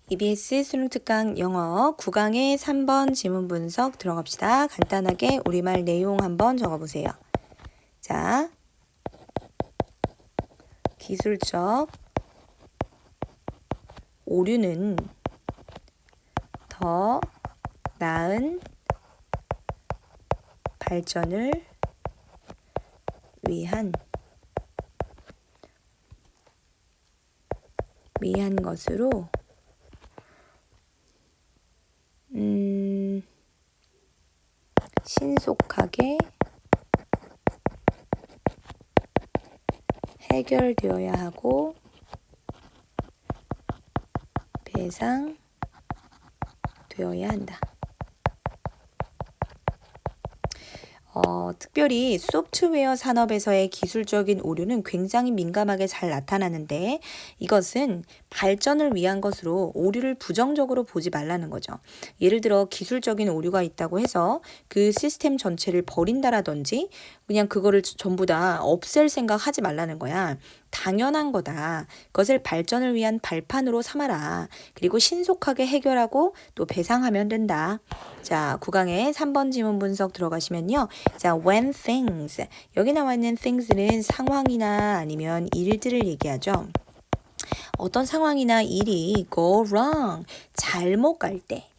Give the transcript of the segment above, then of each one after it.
EBS 수능 특강 영어 9강의 3번 지문 분석 들어갑시다. 간단하게 우리말 내용 한번 적어보세요. 자, 기술적 오류는 더 나은 발전을 위한 것으로 신속하게 해결되어야 하고 배상되어야 한다. 특별히 소프트웨어 산업에서의 기술적인 오류는 굉장히 민감하게 잘 나타나는데 이것은 발전을 위한 것으로 오류를 부정적으로 보지 말라는 거죠. 예를 들어 기술적인 오류가 있다고 해서 그 시스템 전체를 버린다라든지 그냥 그거를 전부 다 없앨 생각 하지 말라는 거야. 당연한 거다. 그것을 발전을 위한 발판으로 삼아라. 그리고 신속하게 해결하고 또 배상하면 된다. 자, 9강의 3번 지문 분석 들어가시면요. 자, when things. 여기 나와 있는 things는 상황이나 아니면 일들을 얘기하죠. 어떤 상황이나 일이 go wrong. 잘못 갈 때.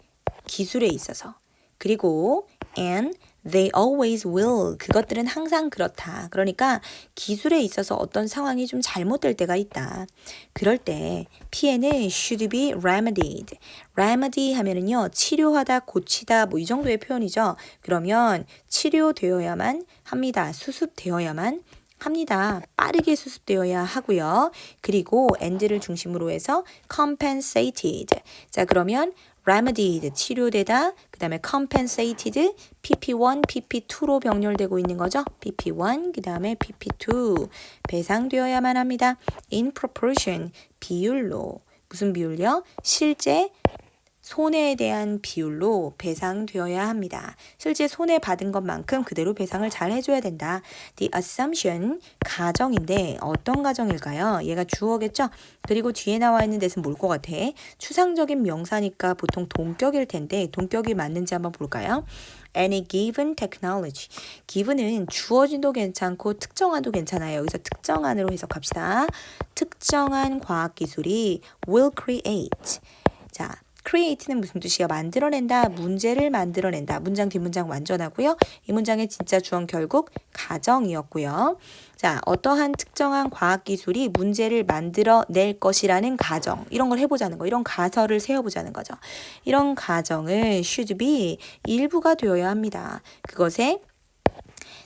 기술에 있어서. 그리고 and they always will. 그것들은 항상 그렇다. 그러니까 기술에 있어서 어떤 상황이 좀 잘못될 때가 있다. 그럴 때 피해는 should be remedied. remedy 하면은요, 치료하다, 고치다, 뭐 이 정도의 표현이죠. 그러면 치료되어야만 합니다. 수습되어야만 합니다. 빠르게 수습되어야 하고요. 그리고 and를 중심으로 해서 compensated. 자, 그러면 remedied, 치료되다, 그 다음에 compensated, PP1, PP2로 병렬되고 있는 거죠. PP1, 그 다음에 PP2, 배상되어야만 합니다. in proportion, 비율로. 무슨 비율요? 실제 손해에 대한 비율로 배상되어야 합니다. 실제 손해 받은 것만큼 그대로 배상을 잘 해줘야 된다. The assumption, 가정인데 어떤 가정일까요? 얘가 주어겠죠? 그리고 뒤에 나와 있는 데서 뭘 것 같아? 추상적인 명사니까 보통 동격일 텐데 동격이 맞는지 한번 볼까요? Any given technology. given은 주어진도 괜찮고 특정한도 괜찮아요. 여기서 특정한으로 해석합시다. 특정한 과학기술이 will create. 자, create는 무슨 뜻이야? 만들어낸다, 문제를 만들어낸다. 문장 뒷문장 완전하고요. 이 문장의 진짜 주어 결국 가정이었고요. 자, 어떠한 특정한 과학기술이 문제를 만들어낼 것이라는 가정. 이런 걸 해보자는 거. 이런 가설을 세워보자는 거죠. 이런 가정은 should be 일부가 되어야 합니다. 그것의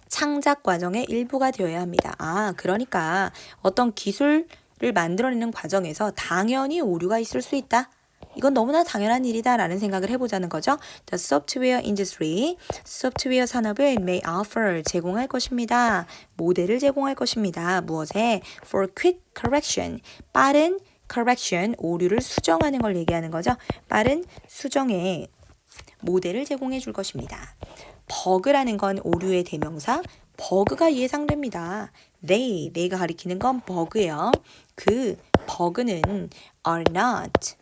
창작 과정의 일부가 되어야 합니다. 아, 그러니까 어떤 기술을 만들어내는 과정에서 당연히 오류가 있을 수 있다. 이건 너무나 당연한 일이다라는 생각을 해보자는 거죠. The software industry, 소프트웨어 산업을 may offer, 제공할 것입니다. 모델을 제공할 것입니다. 무엇에? For quick correction, 빠른 correction, 오류를 수정하는 걸 얘기하는 거죠. 빠른 수정의 모델을 제공해 줄 것입니다. 버그라는 건 오류의 대명사, 버그가 예상됩니다. they가 가리키는 건 버그예요. 그 버그는 are not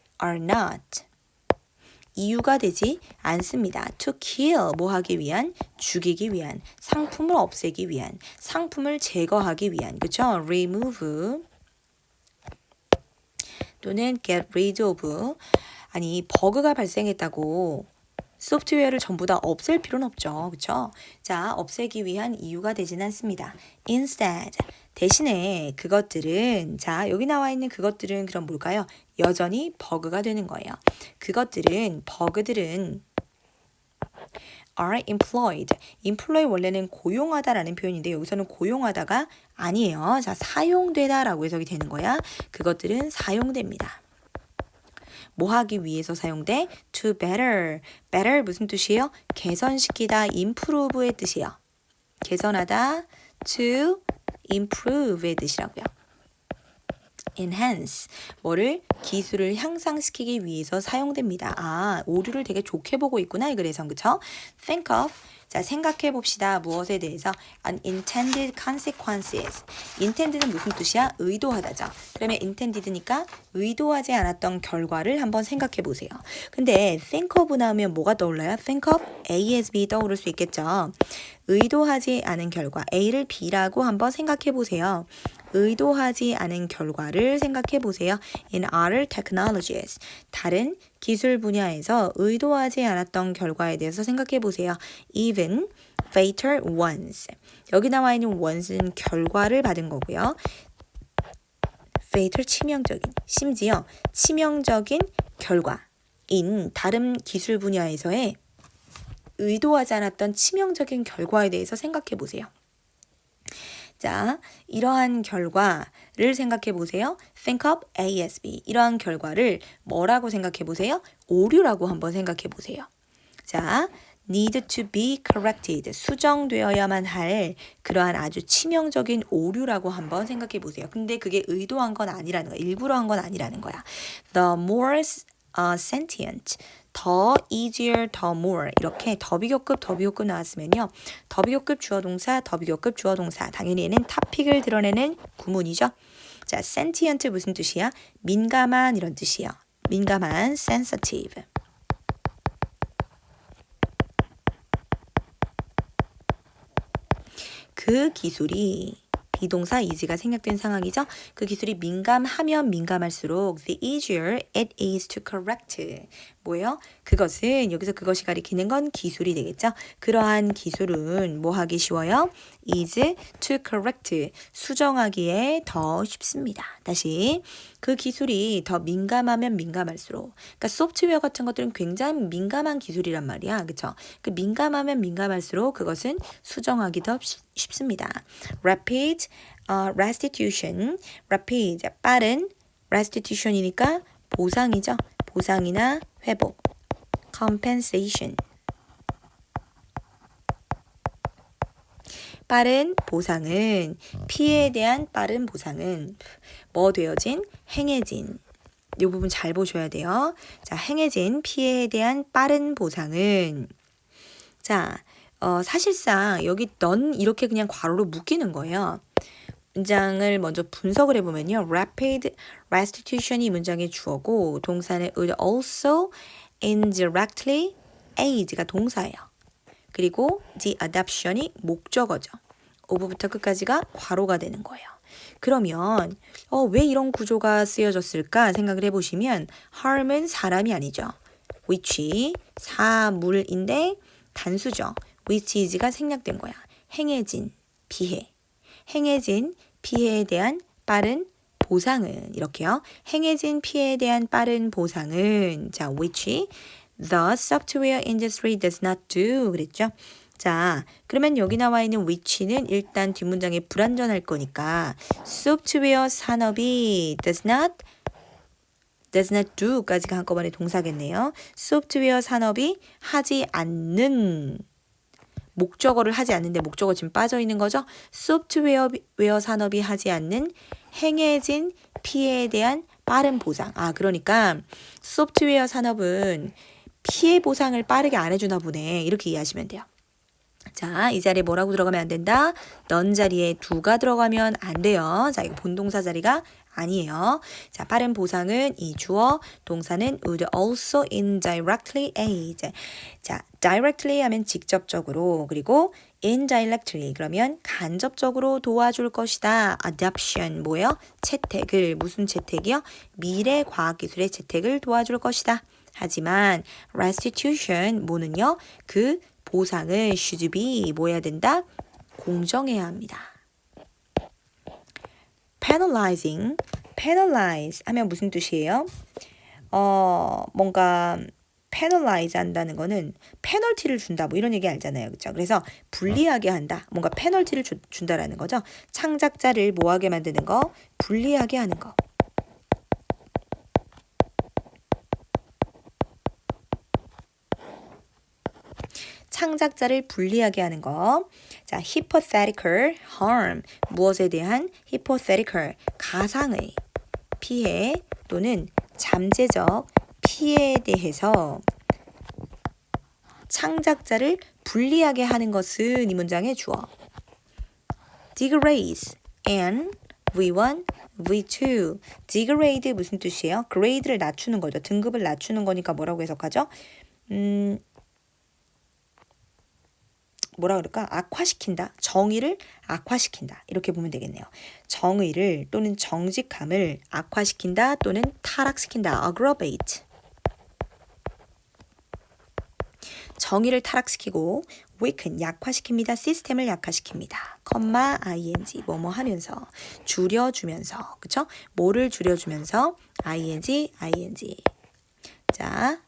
이유가 되지 않습니다. To kill, 뭐 하기 위한? 죽이기 위한, 상품을 없애기 위한, 상품을 제거하기 위한, 그쵸? remove 또는 get rid of. 아니, 버그가 발생했다고 소프트웨어를 전부 다 없앨 필요는 없죠. 그쵸? 자, 없애기 위한 이유가 되진 않습니다. Instead, 대신에 그것들은, 자, 여기 나와 있는 그것들은 그럼 뭘까요? 여전히 버그가 되는 거예요. 버그들은 are employed. employ 원래는 고용하다라는 표현인데 여기서는 고용하다가 아니에요. 자, 사용되다라고 해석이 되는 거야. 그것들은 사용됩니다. 뭐 하기 위해서 사용돼? To better. better 무슨 뜻이에요? 개선시키다, improve의 뜻이에요. 개선하다, to improve의 뜻이라고요. enhance. 뭐를? 기술을 향상시키기 위해서 사용됩니다. 아, 오류를 되게 좋게 보고 있구나. 이 글에선, 그쵸? think of. 자, 생각해 봅시다. 무엇에 대해서? unintended consequences. intended는 무슨 뜻이야? 의도하다죠. 그러면 intended니까 의도하지 않았던 결과를 한번 생각해 보세요. 근데 think of 나오면 뭐가 떠올라요? think of A as B 떠오를 수 있겠죠. 의도하지 않은 결과 A를 B라고 한번 생각해 보세요. 의도하지 않은 결과를 생각해 보세요. In other technologies. 다른 기술 분야에서 의도하지 않았던 결과에 대해서 생각해 보세요. Even fatal ones. 여기 나와 있는 ones는 결과를 받은 거고요. fatal 치명적인, 심지어 치명적인 결과인 다른 기술 분야에서의 의도하지 않았던 치명적인 결과에 대해서 생각해 보세요. 자, 이러한 결과를 생각해 보세요. Think of A as B. 이러한 결과를 뭐라고 생각해 보세요? 오류라고 한번 생각해 보세요. 자, need to be corrected. 수정되어야만 할 그러한 아주 치명적인 오류라고 한번 생각해 보세요. 근데 그게 의도한 건 아니라는 거야. 일부러 한 건 아니라는 거야. The more sentient. 더 easier, 더 more 이렇게 더비교급 나왔으면요. 더비교급 주어동사, 더비교급 주어동사 당연히 얘는 토픽을 드러내는 구문이죠. 자, sentient 무슨 뜻이야? 민감한 이런 뜻이요. 민감한, sensitive. 그 기술이 비동사 is가 생략된 상황이죠. 그 기술이 민감하면 민감할수록 the easier it is to correct. 뭐예요? 그것은 여기서 그것이 가리키는 건 기술이 되겠죠. 그러한 기술은 뭐 하기 쉬워요? is to correct. 수정하기에 더 쉽습니다. 다시 그 기술이 더 민감하면 민감할수록 그러니까 소프트웨어 같은 것들은 굉장히 민감한 기술이란 말이야. 그렇죠? 그 민감하면 민감할수록 그것은 수정하기 더 쉽습니다. Rapid restitution. rapid 빠른 restitution이니까 보상이죠. 보상이나 회복. compensation. 빠른 보상은 피해에 대한 빠른 보상은 뭐 되어진? 행해진. 이 부분 잘 보셔야 돼요. 자, 행해진 피해에 대한 빠른 보상은 자, 사실상 여기 넌 이렇게 그냥 괄호로 묶이는 거예요. 문장을 먼저 분석을 해보면요. Rapid restitution이 문장의 주어고 동사는 would also indirectly aid가 동사예요. 그리고 the adoption이 목적어죠. of부터 끝까지가 괄호가 되는 거예요. 그러면 왜 이런 구조가 쓰여졌을까 생각을 해보시면 harm은 사람이 아니죠. which 사물인데 단수죠. which is가 생략된 거야. 행해진 피해. 행해진 피해에 대한 빠른 보상은 이렇게요. 행해진 피해에 대한 빠른 보상은 자, which the software industry does not do 그랬죠. 자, 그러면 여기 나와 있는 which는 일단 뒷문장에 불완전할 거니까 소프트웨어 산업이 does not do까지가 한꺼번에 동사겠네요. 소프트웨어 산업이 하지 않는 목적어를 하지 않는데 목적어 지금 빠져 있는 거죠. 소프트웨어 산업이 하지 않는 행해진 피해에 대한 빠른 보상. 그러니까 소프트웨어 산업은 피해 보상을 빠르게 안 해주나 보네. 이렇게 이해하시면 돼요. 자, 이 자리에 뭐라고 들어가면 안 된다? 넌 자리에 do가 들어가면 안 돼요. 자, 이거 본동사 자리가 아니에요. 자, 빠른 보상은 이 주어, 동사는 would also indirectly aid. 자, directly 하면 직접적으로, 그리고 indirectly 그러면 간접적으로 도와줄 것이다. adoption 뭐예요? 채택을, 무슨 채택이요? 미래 과학기술의 채택을 도와줄 것이다. 하지만 restitution 뭐는요? 그 보상을 should be 뭐 해야 된다? 공정해야 합니다. penalize 하면 무슨 뜻이에요? 뭔가 penalize 한다는 거는 페널티를 준다 뭐 이런 얘기 알잖아요. 그렇죠? 그래서 불리하게 한다. 뭔가 페널티를 준다라는 거죠. 창작자를 뭐하게 만드는 거? 불리하게 하는 거. 창작자를 불리하게 하는 거. 자, hypothetical harm. 무엇에 대한 hypothetical. 가상의 피해 또는 잠재적 피해에 대해서 창작자를 불리하게 하는 것은 이 문장의 주어. degrades and V1, V2. degrade 무슨 뜻이에요? grade를 낮추는 거죠. 등급을 낮추는 거니까 뭐라고 해석하죠? 뭐라 그럴까? 악화시킨다. 정의를 악화시킨다. 이렇게 보면 되겠네요. 정의를 또는 정직함을 악화시킨다 또는 타락시킨다. aggravate. 정의를 타락시키고 weaken 약화시킵니다. 시스템을 약화시킵니다. 컴마 ing 뭐뭐 하면서 줄여주면서 그쵸? 뭐를 줄여주면서 ing. 자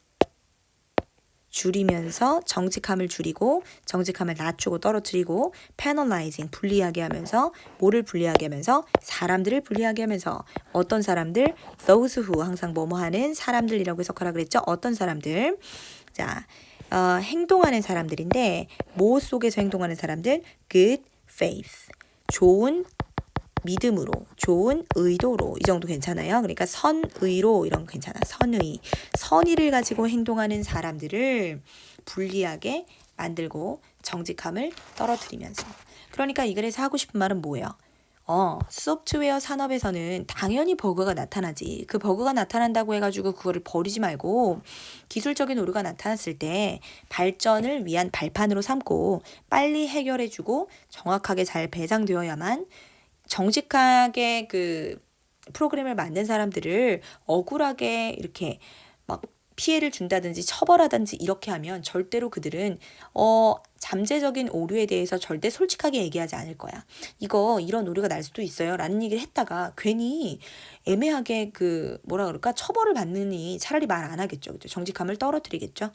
줄이면서 정직함을 줄이고 정직함을 낮추고 떨어뜨리고 penalizing 불리하게 하면서 뭐를 불리하게 하면서 사람들을 불리하게 하면서 어떤 사람들 those who 항상 뭐뭐 하는 사람들이라고 해석하라 그랬죠. 어떤 사람들 자 행동하는 사람들인데 뭐 속에서 행동하는 사람들 good faith 좋은 믿음으로 좋은 의도로 이 정도 괜찮아요. 그러니까 선의로 이런 거 괜찮아. 선의를 가지고 행동하는 사람들을 불리하게 만들고 정직함을 떨어뜨리면서 그러니까 이 글에서 하고 싶은 말은 뭐예요? 소프트웨어 산업에서는 당연히 버그가 나타나지. 그 버그가 나타난다고 해가지고 그거를 버리지 말고 기술적인 오류가 나타났을 때 발전을 위한 발판으로 삼고 빨리 해결해주고 정확하게 잘 배상되어야만 정직하게 그 프로그램을 만든 사람들을 억울하게 이렇게 막 피해를 준다든지 처벌하든지 이렇게 하면 절대로 그들은 잠재적인 오류에 대해서 절대 솔직하게 얘기하지 않을 거야. 이런 오류가 날 수도 있어요. 라는 얘기를 했다가 괜히 애매하게 뭐라 그럴까? 처벌을 받느니 차라리 말 안 하겠죠. 그죠? 정직함을 떨어뜨리겠죠.